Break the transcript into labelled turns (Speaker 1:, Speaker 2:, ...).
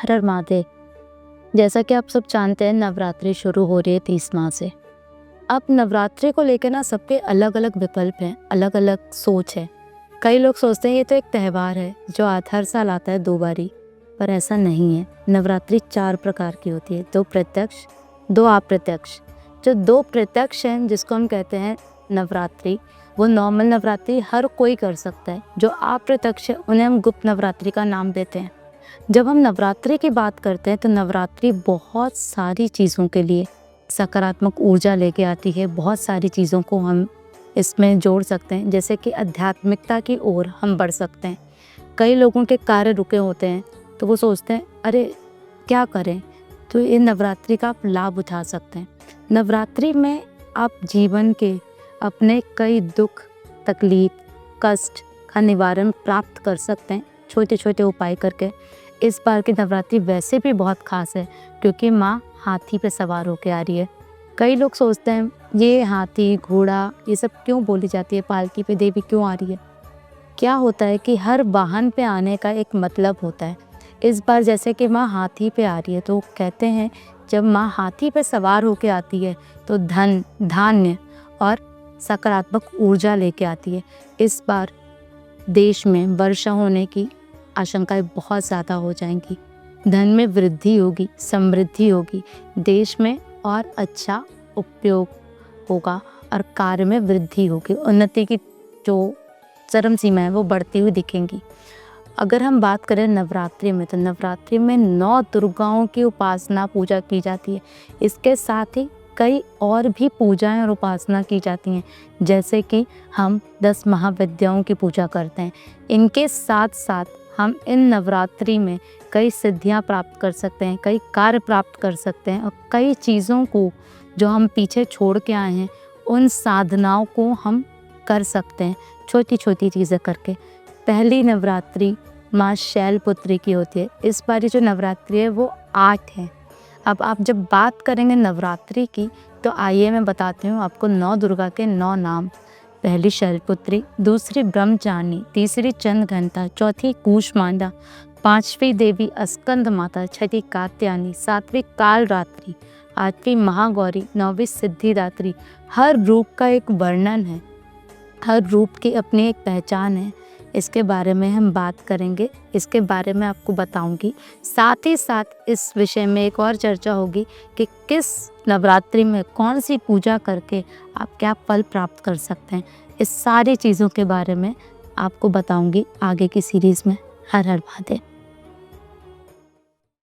Speaker 1: हर हर महादेव। जैसा कि आप सब जानते हैं, नवरात्रि शुरू हो रही है 30 माह से। अब नवरात्रि को लेकर ना सबके अलग अलग विकल्प हैं, अलग अलग सोच है। कई लोग सोचते हैं ये तो एक त्यौहार है जो हर साल आता है 2 बारी, पर ऐसा नहीं है। नवरात्रि 4 प्रकार की होती है, 2 प्रत्यक्ष 2 अप्रत्यक्ष। जो 2 प्रत्यक्ष हैं जिसको हम कहते हैं नवरात्रि, वो नॉर्मल नवरात्रि हर कोई कर सकता है। जो अप्रत्यक्ष है उन्हें हम गुप्त नवरात्रि का नाम देते हैं। जब हम नवरात्रि की बात करते हैं तो नवरात्रि बहुत सारी चीज़ों के लिए सकारात्मक ऊर्जा लेके आती है। बहुत सारी चीज़ों को हम इसमें जोड़ सकते हैं, जैसे कि आध्यात्मिकता की ओर हम बढ़ सकते हैं। कई लोगों के कार्य रुके होते हैं तो वो सोचते हैं अरे क्या करें, तो ये नवरात्रि का आप लाभ उठा सकते हैं। नवरात्रि में आप जीवन के अपने कई दुख, तकलीफ, कष्ट का निवारण प्राप्त कर सकते हैं छोटे छोटे उपाय करके। इस बार की नवरात्रि वैसे भी बहुत खास है क्योंकि माँ हाथी पे सवार होके आ रही है। कई लोग सोचते हैं ये हाथी, घोड़ा, ये सब क्यों बोली जाती है, पालकी पे देवी क्यों आ रही है। क्या होता है कि हर वाहन पे आने का एक मतलब होता है। इस बार जैसे कि माँ हाथी पे आ रही है तो कहते हैं जब माँ हाथी पे सवार होके आती है तो धन, धान्य और सकारात्मक ऊर्जा लेके आती है। इस बार देश में वर्षा होने की आशंकाएं बहुत ज़्यादा हो जाएंगी। धन में वृद्धि होगी, समृद्धि होगी, देश में और अच्छा उपयोग होगा और कार्य में वृद्धि होगी। उन्नति की जो चरम सीमा है वो बढ़ती हुई दिखेंगी। अगर हम बात करें नवरात्रि में तो नवरात्रि में 9 दुर्गाओं की उपासना पूजा की जाती है। इसके साथ ही कई और भी पूजाएं और उपासना की जाती हैं, जैसे कि हम 10 महाविद्याओं की पूजा करते हैं। इनके साथ साथ हम इन नवरात्रि में कई सिद्धियां प्राप्त कर सकते हैं, कई कार्य प्राप्त कर सकते हैं और कई चीज़ों को जो हम पीछे छोड़ के आए हैं उन साधनाओं को हम कर सकते हैं छोटी छोटी चीज़ें करके। पहली नवरात्रि माँ शैलपुत्री की होती है। इस बारी जो नवरात्रि है वो 8 है। अब आप जब बात करेंगे नवरात्रि की तो आइए मैं बताती हूँ आपको 9 दुर्गा के 9 नाम। पहली शैलपुत्री, दूसरी ब्रह्मचारिणी, तीसरी चंद्रघंटा, चौथी कूष्मांडा, 5वीं देवी स्कंद माता, छठी कात्यायनी, 7वीं कालरात्रि, 8वीं महागौरी, 9वीं सिद्धिदात्री। हर रूप का एक वर्णन है, हर रूप की अपनी एक पहचान है। इसके बारे में हम बात करेंगे, इसके बारे में आपको बताऊंगी। साथ ही साथ इस विषय में एक और चर्चा होगी कि किस नवरात्रि में कौन सी पूजा करके आप क्या फल प्राप्त कर सकते हैं। इस सारी चीज़ों के बारे में आपको बताऊंगी आगे की सीरीज़ में। हर हर महादेव।